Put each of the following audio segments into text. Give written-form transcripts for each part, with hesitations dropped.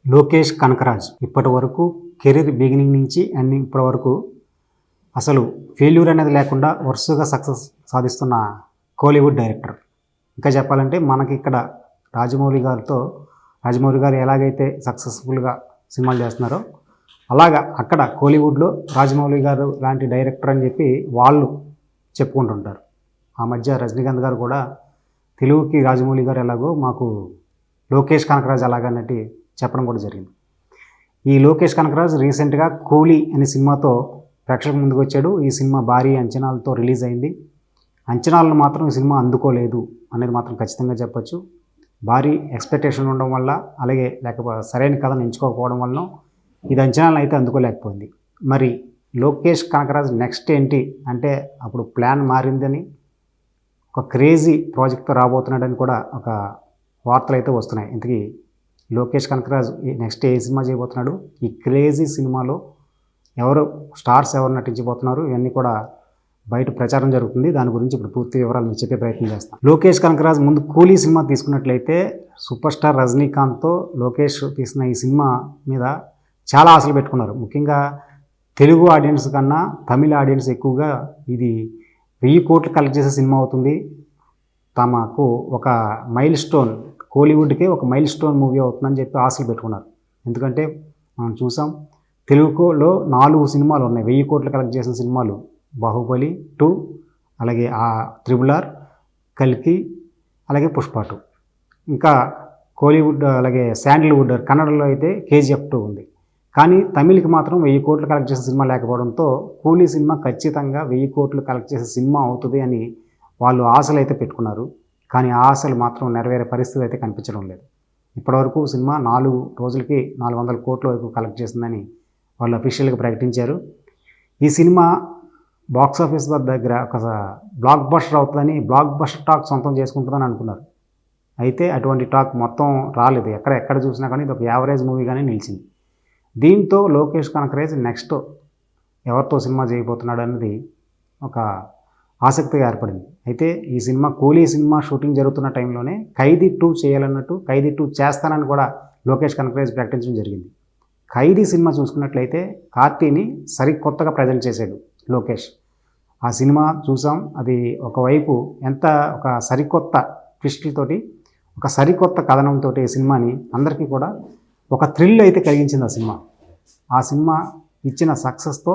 లోకేష్ కనకరాజ్ ఇప్పటి వరకు career beginning నుంచి అండ్ ఇప్పటి వరకు అసలు ఫెయిల్యూర్ అనేది లేకుండా వరుసగా సక్సెస్ సాధిస్తున్న కోలీవుడ్ డైరెక్టర్. ఇంకా చెప్పాలంటే మనకి ఇక్కడ రాజమౌళి గారు ఎలాగైతే సక్సెస్ఫుల్గా సినిమాలు చేస్తున్నారో అలాగా అక్కడ కోలీవుడ్లో రాజమౌళి గారు లాంటి డైరెక్టర్ అని చెప్పి వాళ్ళు చెప్పుకుంటుంటారు. ఆ మధ్య రజనీకాంత్ గారు కూడా తెలుగుకి రాజమౌళి గారు ఎలాగో మాకు లోకేష్ కనకరాజ్ అలాగన్నట్టు చెప్పడం కూడా జరిగింది. ఈ లోకేష్ కనకరాజ్ రీసెంట్గా కూలీ అనే సినిమాతో ప్రేక్షకుల ముందుకు వచ్చాడు. ఈ సినిమా భారీ అంచనాలతో రిలీజ్ అయింది. అంచనాలను మాత్రం ఈ సినిమా అందుకోలేదు అనేది మాత్రం ఖచ్చితంగా చెప్పొచ్చు. భారీ ఎక్స్పెక్టేషన్ ఉండడం వల్ల, అలాగే లేకపోతే సరైన కథను ఎంచుకోకపోవడం వల్ల ఇది అంచనాలను అయితే అందుకోలేకపోయింది. మరి లోకేష్ కనకరాజ్ నెక్స్ట్ ఏంటి అంటే అప్పుడు ప్లాన్ మారిందని, ఒక క్రేజీ ప్రాజెక్ట్తో రాబోతున్నాడని కూడా ఒక వార్తలు అయితే వస్తున్నాయి. ఇంతకీ లోకేష్ కనకరాజ్ నెక్స్ట్ ఏ సినిమా చేయబోతున్నాడు, ఈ క్రేజీ సినిమాలో స్టార్స్ ఎవరు నటించబోతున్నారు, ఇవన్నీ కూడా బయట ప్రచారం జరుగుతుంది. దాని గురించి ఇప్పుడు పూర్తి వివరాలు మీకు చెప్పే ప్రయత్నం చేస్తాం. లోకేష్ కనకరాజ్ ముందు కూలీ సినిమా తీసుకున్నట్లయితే సూపర్ స్టార్ రజనీకాంత్తో లోకేష్ తీసిన ఈ సినిమా మీద చాలా ఆశలు పెట్టుకున్నారు. ముఖ్యంగా తెలుగు ఆడియన్స్ కన్నా తమిళ ఆడియన్స్ ఎక్కువగా ఇది 1000 కోట్లు కలెక్ట్ చేసే సినిమా అవుతుంది, తమకు ఒక మైల్ స్టోన్, కోలీవుడ్కే ఒక మైల్ స్టోన్ మూవీ అవుతుందని చెప్పి ఆశలు పెట్టుకున్నారు. ఎందుకంటే మనం చూసాం తెలుగులో 4 సినిమాలు ఉన్నాయి 1000 కోట్లు కలెక్ట్ చేసిన సినిమాలు. బాహుబలి 2, అలాగే RRR, కల్కి, అలాగే పుష్ప 2. ఇంకా కోలీవుడ్ అలాగే శాండిల్వుడ్ కన్నడలో అయితే KGF 2 ఉంది. కానీ తమిళకి మాత్రం 1000 కోట్లు కలెక్ట్ చేసిన సినిమా లేకపోవడంతో కూలీ సినిమా ఖచ్చితంగా 1000 కోట్లు కలెక్ట్ చేసే సినిమా అవుతుంది అని వాళ్ళు ఆశలు అయితే పెట్టుకున్నారు. కానీ ఆ ఆశలు మాత్రం నెరవేరే పరిస్థితి అయితే కనిపించడం లేదు. ఇప్పటివరకు సినిమా 4 రోజులకి 400 కోట్ల వరకు కలెక్ట్ చేసిందని వాళ్ళు అఫీషియల్గా ప్రకటించారు. ఈ సినిమా బాక్సాఫీస్ దగ్గర ఒక బ్లాక్ బస్టర్ అవుతుందని, బ్లాక్ బస్టర్ టాక్ సొంతం చేసుకుంటుందని అనుకున్నారు. అయితే అటువంటి టాక్ మొత్తం రాలేదు. ఎక్కడ చూసినా కానీ ఇది ఒక యావరేజ్ మూవీగానే నిలిచింది. దీంతో లోకేష్ కనకరాజ్ నెక్స్ట్ ఎవరితో సినిమా చేయబోతున్నాడు అనేది ఒక ఆసక్తిగా ఏర్పడింది. అయితే ఈ సినిమా కూలీ సినిమా షూటింగ్ జరుగుతున్న టైంలోనే ఖైదీ 2 చేయాలన్నట్టు, ఖైదీ 2 చేస్తానని కూడా లోకేష్ కనకరాజ్ ప్రకటించడం జరిగింది. ఖైదీ సినిమా చూసుకున్నట్లయితే కార్తీని సరికొత్తగా ప్రజెంట్ చేశాడు లోకేష్. ఆ సినిమా చూసాం. అది ఒకవైపు ఒక సరికొత్త ట్విస్టులతోటి, ఒక సరికొత్త కథనంతో ఈ సినిమాని అందరికీ కూడా ఒక థ్రిల్ అయితే కలిగించింది ఆ సినిమా ఇచ్చిన సక్సెస్తో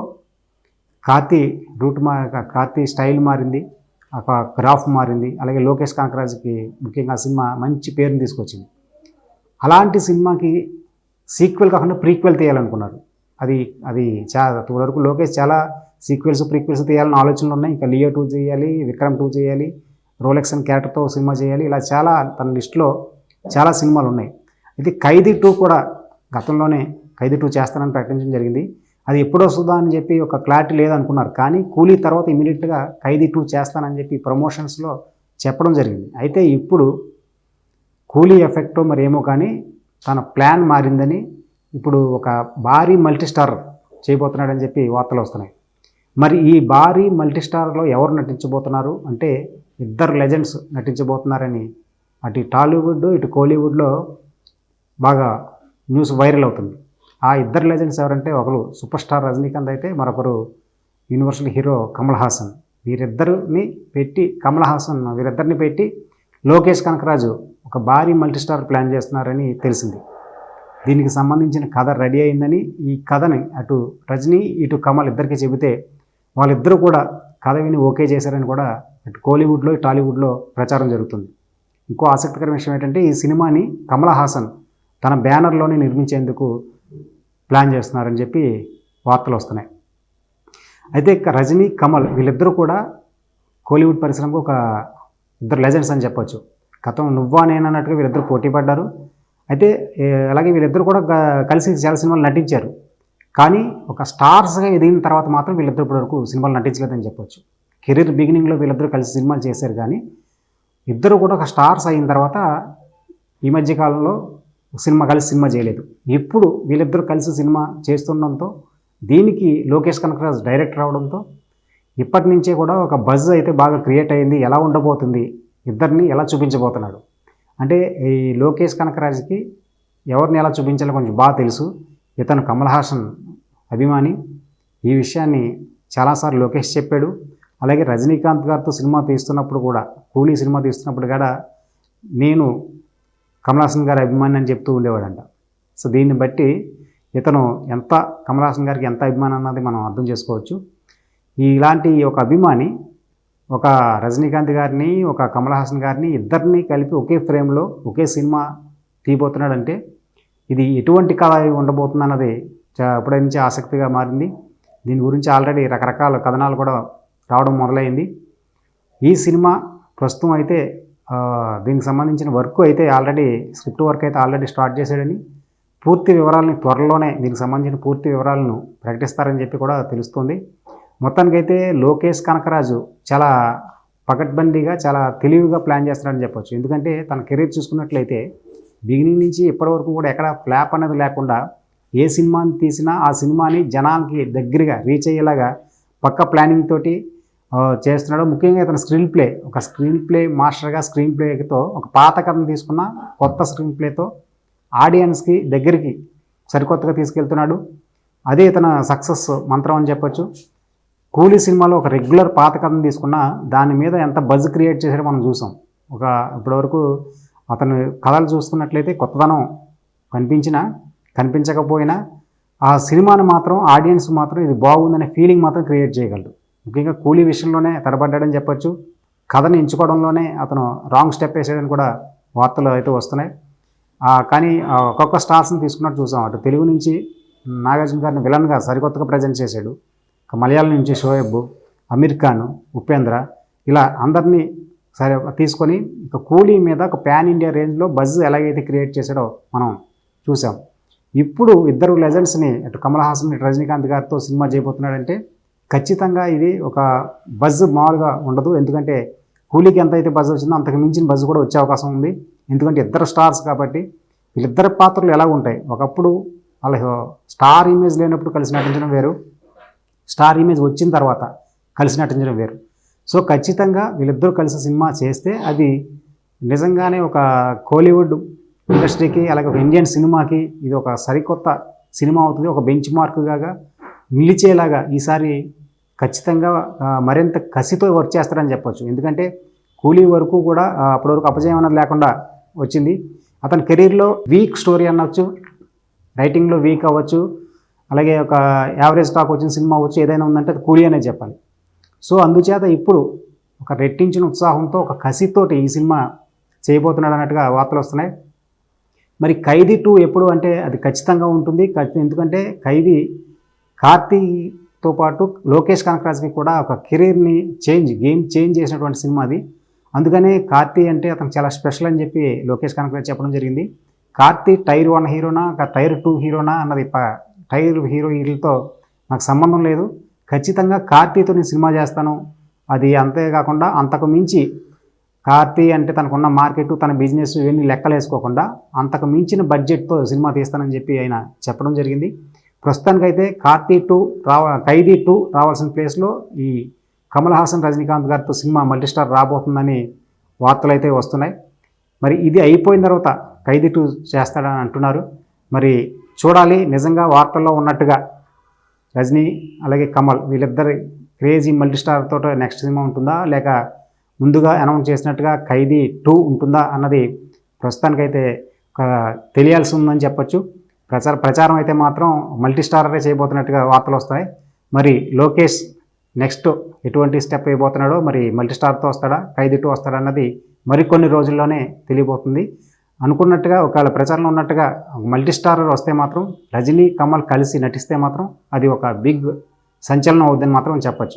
కార్తీ స్టైల్ మారింది, ఒక గ్రాఫ్ మారింది. అలాగే లోకేష్ కనకరాజ్కి ముఖ్యంగా ఆ సినిమా మంచి పేరుని తీసుకొచ్చింది. అలాంటి సినిమాకి సీక్వెల్ కాకుండా ప్రీక్వెల్ తీయాలనుకున్నారు. అది వరకు లోకేష్ చాలా ప్రీక్వెల్స్ తీయాలని ఆలోచనలు ఉన్నాయి. ఇంకా లియో 2 చేయాలి, విక్రమ్ 2 చేయాలి, రోలెక్స్ అనే క్యారెక్టర్తో సినిమా చేయాలి. ఇలా చాలా తన లిస్టులో చాలా సినిమాలు ఉన్నాయి. అయితే ఖైదీ 2 కూడా గతంలోనే ఖైదీ 2 చేస్తానని ప్రకటించడం జరిగింది. అది ఎప్పుడు వస్తుందా అని చెప్పి ఒక క్లారిటీ లేదనుకున్నారు. కానీ కూలీ తర్వాత ఇమీడియట్గా ఖైదీ 2 చేస్తానని చెప్పి ప్రమోషన్స్లో చెప్పడం జరిగింది. అయితే ఇప్పుడు కూలీ ఎఫెక్టో మరి ఏమో కానీ తన ప్లాన్ మారిందని, ఇప్పుడు ఒక భారీ మల్టీస్టార్ చేయబోతున్నాడని చెప్పి వార్తలు వస్తున్నాయి. మరి ఈ భారీ మల్టీస్టార్లో ఎవరు నటించబోతున్నారు అంటే 2 లెజెండ్స్ నటించబోతున్నారని అటు టాలీవుడ్ ఇటు కోలీవుడ్లో బాగా న్యూస్ వైరల్ అవుతుంది. ఆ 2 లెజెండ్స్ ఎవరంటే ఒకరు సూపర్ స్టార్ రజనీకాంత్ అయితే మరొకరు యూనివర్సల్ హీరో కమల్ హాసన్. వీరిద్దరిని పెట్టి లోకేష్ కనకరాజు ఒక భారీ మల్టీస్టార్ ప్లాన్ చేస్తున్నారని తెలిసింది. దీనికి సంబంధించిన కథ రెడీ అయిందని, ఈ కథని అటు రజనీ ఇటు కమల్ ఇద్దరికి చెబితే వాళ్ళిద్దరూ కూడా కథ విని ఓకే చేశారని కూడా అటు కోలీవుడ్లో టాలీవుడ్లో ప్రచారం జరుగుతుంది. ఇంకో ఆసక్తికరమైన విషయం ఏంటంటే ఈ సినిమాని కమల్ హాసన్ తన బ్యానర్లోనే నిర్మించేందుకు ప్లాన్ చేస్తున్నారని చెప్పి వార్తలు వస్తున్నాయి. అయితే రజనీ కమల్ వీళ్ళిద్దరూ కూడా కోలీవుడ్ పరిశ్రమకు ఒక 2 లెజెండ్స్ అని చెప్పొచ్చు. గతం నువ్వా నేనన్నట్టుగా వీళ్ళిద్దరూ పోటీ పడ్డారు. అయితే అలాగే వీళ్ళిద్దరూ కూడా కలిసి చాలా సినిమాలు నటించారు. కానీ ఒక స్టార్స్గా ఎదిగిన తర్వాత మాత్రం వీళ్ళిద్దరు ఇప్పటివరకు సినిమాలు నటించలేదని చెప్పొచ్చు. కెరీర్ బిగినింగ్లో వీళ్ళిద్దరూ కలిసి సినిమాలు చేశారు. కానీ ఇద్దరు కూడా ఒక స్టార్స్ అయిన తర్వాత ఈ మధ్యకాలంలో కలిసి సినిమా చేయలేదు. ఇప్పుడు వీళ్ళిద్దరూ కలిసి సినిమా చేస్తుండడంతో, దీనికి లోకేష్ కనకరాజ్ డైరెక్టర్ అవడంతో ఇప్పటి నుంచే కూడా ఒక బజ్ అయితే బాగా క్రియేట్ అయింది. ఎలా ఉండబోతుంది, ఇద్దరిని ఎలా చూపించబోతున్నాడు అంటే ఈ లోకేష్ కనకరాజ్కి ఎవరిని ఎలా చూపించాలో కొంచెం బాగా తెలుసు. ఇతను కమల్ హాసన్ అభిమాని. ఈ విషయాన్ని చాలాసార్లు లోకేష్ చెప్పాడు. అలాగే రజనీకాంత్ గారితో సినిమా తీస్తున్నప్పుడు కూడా, కూలీ సినిమా తీస్తున్నప్పుడు కూడా నేను కమల్ హాసన్ గారి అభిమాని అని చెప్తూ ఉండేవాడంట. సో దీన్ని బట్టి ఇతను ఎంత కమల్ హాసన్ గారికి ఎంత అభిమానం అన్నది మనం అర్థం చేసుకోవచ్చు. ఇలాంటి ఒక అభిమాని ఒక రజనీకాంత్ గారిని, ఒక కమల్ హాసన్ గారిని ఇద్దరిని కలిపి ఒకే ఫ్రేమ్లో ఒకే సినిమా తీయబోతున్నాడంటే ఇది ఎటువంటి కథ ఉండబోతుంది అన్నది అప్పటి నుంచి ఆసక్తిగా మారింది. దీని గురించి ఆల్రెడీ రకరకాల కథనాలు కూడా రావడం మొదలైంది. ఈ సినిమా ప్రస్తుతం అయితే దీనికి సంబంధించిన వర్క్ అయితే ఆల్రెడీ స్క్రిప్ట్ వర్క్ అయితే ఆల్రెడీ స్టార్ట్ చేశాడని, పూర్తి వివరాలని త్వరలోనే దీనికి సంబంధించిన పూర్తి వివరాలను ప్రకటిస్తారని చెప్పి కూడా తెలుస్తుంది. మొత్తానికైతే లోకేష్ కనకరాజు చాలా పకడ్బందీగా చాలా తెలివిగా ప్లాన్ చేస్తున్నాడని చెప్పొచ్చు. ఎందుకంటే తన కెరీర్ చూసుకున్నట్లయితే బిగినింగ్ నుంచి ఇప్పటివరకు కూడా ఎక్కడ ఫ్లాప్ అనేది లేకుండా ఏ సినిమాని తీసినా ఆ సినిమాని జనానికి దగ్గరగా రీచ్ అయ్యేలాగా పక్క ప్లానింగ్ తోటి చేస్తున్నాడు. ముఖ్యంగా ఇతను ఒక స్క్రీన్ ప్లే మాస్టర్గా స్క్రీన్ ప్లేతో ఒక పాత కథను తీసుకున్న కొత్త స్క్రీన్ ప్లేతో ఆడియన్స్కి దగ్గరికి సరికొత్తగా తీసుకెళ్తున్నాడు. అదే ఇతను సక్సెస్ మంత్రం అని చెప్పొచ్చు. కూలీ సినిమాలో ఒక రెగ్యులర్ పాత కథను తీసుకున్న దాని మీద ఎంత బజ్ క్రియేట్ చేశాడో మనం చూసాం. ఇప్పటివరకు అతను కథలు చూసుకున్నట్లయితే కొత్తదనం కనిపించకపోయినా ఆ సినిమాని మాత్రం ఆడియన్స్ మాత్రం ఇది బాగుందనే ఫీలింగ్ మాత్రం క్రియేట్ చేయగలడు. ముఖ్యంగా కూలీ విషయంలోనే తడబడ్డాడని చెప్పొచ్చు. కథను ఎంచుకోవడంలోనే అతను రాంగ్ స్టెప్ వేసాడని కూడా వార్తలు అయితే వస్తున్నాయి. కానీ ఒక్కొక్క స్టార్స్ని తీసుకున్నట్టు చూసాం. అటు తెలుగు నుంచి నాగార్జున గారిని విలన్గా సరికొత్తగా ప్రజెంట్ చేశాడు. మలయాళం నుంచి షోయబ్, అమీర్ ఖాన్, ఉపేంద్ర ఇలా అందరినీ తీసుకొని ఇక కూలీ మీద ఒక ప్యాన్ ఇండియా రేంజ్లో బజ్ ఎలాగైతే క్రియేట్ చేశాడో మనం చూసాం. ఇప్పుడు ఇద్దరు లెజెండ్స్ని అటు కమల్ హాసన్ ఇటు రజనీకాంత్ గారితో సినిమా చేయబోతున్నాడంటే ఖచ్చితంగా ఇది ఒక బజ్ మామూలుగా ఉండదు. ఎందుకంటే కూలీకి ఎంత అయితే బజ్ వచ్చిందో అంతకు మించిన బజ్ కూడా వచ్చే అవకాశం ఉంది. ఎందుకంటే ఇద్దరు స్టార్స్ కాబట్టి వీళ్ళిద్దరు పాత్రలు ఎలా ఉంటాయి, ఒకప్పుడు వాళ్ళ స్టార్ ఇమేజ్ లేనప్పుడు కలిసి నటించడం వేరు, స్టార్ ఇమేజ్ వచ్చిన తర్వాత కలిసి నటించడం వేరు. సో ఖచ్చితంగా వీళ్ళిద్దరూ కలిసి సినిమా చేస్తే అది నిజంగానే ఒక కోలీవుడ్ ఇండస్ట్రీకి అలాగే ఒక ఇండియన్ సినిమాకి ఇది ఒక సరికొత్త సినిమా అవుతుంది. ఒక బెంచ్ మార్క్గా నిలిచేలాగా ఈసారి ఖచ్చితంగా మరింత కసితో వర్క్ చేస్తారని చెప్పొచ్చు. ఎందుకంటే కూలీ వరకు కూడా అప్పటివరకు అపజయం అన్నది లేకుండా వచ్చింది. అతని కెరీర్లో వీక్ స్టోరీ అనొచ్చు, రైటింగ్లో వీక్ అవ్వచ్చు, అలాగే ఒక యావరేజ్ టాక్ వచ్చిన సినిమా అవ్వచ్చు, ఏదైనా ఉందంటే అది కూలీ అనే చెప్పాలి. సో అందుచేత ఇప్పుడు ఒక రెట్టించిన ఉత్సాహంతో ఒక కసితోటి ఈ సినిమా చేయబోతున్నాడు అన్నట్టుగా వార్తలు వస్తున్నాయి. మరి ఖైదీ 2 ఎప్పుడు అంటే అది ఖచ్చితంగా ఉంటుంది. ఎందుకంటే ఖైదీ కార్తీతో పాటు లోకేష్ కనకరాజ్కి కూడా ఒక కెరీర్ని గేమ్ చేంజ్ చేసినటువంటి సినిమా అది. అందుకనే కార్తీ అంటే అతను చాలా స్పెషల్ అని చెప్పి లోకేష్ కనకరాజ్ చెప్పడం జరిగింది. కార్తీ టైర్ 1 హీరోనా టైర్ 2 హీరోనా అన్నది టైర్ హీరోలతో నాకు సంబంధం లేదు, ఖచ్చితంగా కార్తీతో నేను సినిమా చేస్తాను. అది అంతేకాకుండా అంతకు మించి కార్తీ అంటే తనకున్న మార్కెట్, తన బిజినెస్ ఇవన్నీ లెక్కలేసుకోకుండా అంతకు మించిన బడ్జెట్తో సినిమా తీస్తానని చెప్పి ఆయన చెప్పడం జరిగింది. ప్రస్తుతానికైతే ఖైదీ 2 రావాల్సిన ప్లేస్లో ఈ కమల్ హాసన్ రజనీకాంత్ గారితో సినిమా మల్టీస్టార్ రాబోతుందని వార్తలు అయితే వస్తున్నాయి. మరి ఇది అయిపోయిన తర్వాత ఖైదీ 2 చేస్తాడని అంటున్నారు. మరి చూడాలి, నిజంగా వార్తల్లో ఉన్నట్టుగా రజనీ అలాగే కమల్ వీళ్ళిద్దరి క్రేజీ మల్టీస్టార్ తోట నెక్స్ట్ సినిమా ఉంటుందా, లేక ముందుగా అనౌన్స్ చేసినట్టుగా ఖైదీ 2 ఉంటుందా అన్నది ప్రస్తుతానికైతే తెలియాల్సి ఉందని చెప్పొచ్చు. ప్రచారం అయితే మాత్రం మల్టీస్టారే చేయబోతున్నట్టుగా వార్తలు వస్తాయి. మరి లోకేష్ నెక్స్ట్ ఎటువంటి స్టెప్ వేయబోతున్నాడో, మరి మల్టీస్టార్తో వస్తాడా ఖైదీ 2 వస్తాడా అన్నది మరికొన్ని రోజుల్లోనే తెలియబోతుంది. అనుకున్నట్టుగా ఒకవేళ ప్రచారంలో ఉన్నట్టుగా మల్టీస్టార్ వస్తే మాత్రం రజనీ కమల్ కలిసి నటిస్తే మాత్రం అది ఒక బిగ్ సంచలనం అవుద్దని మాత్రం చెప్పచ్చు.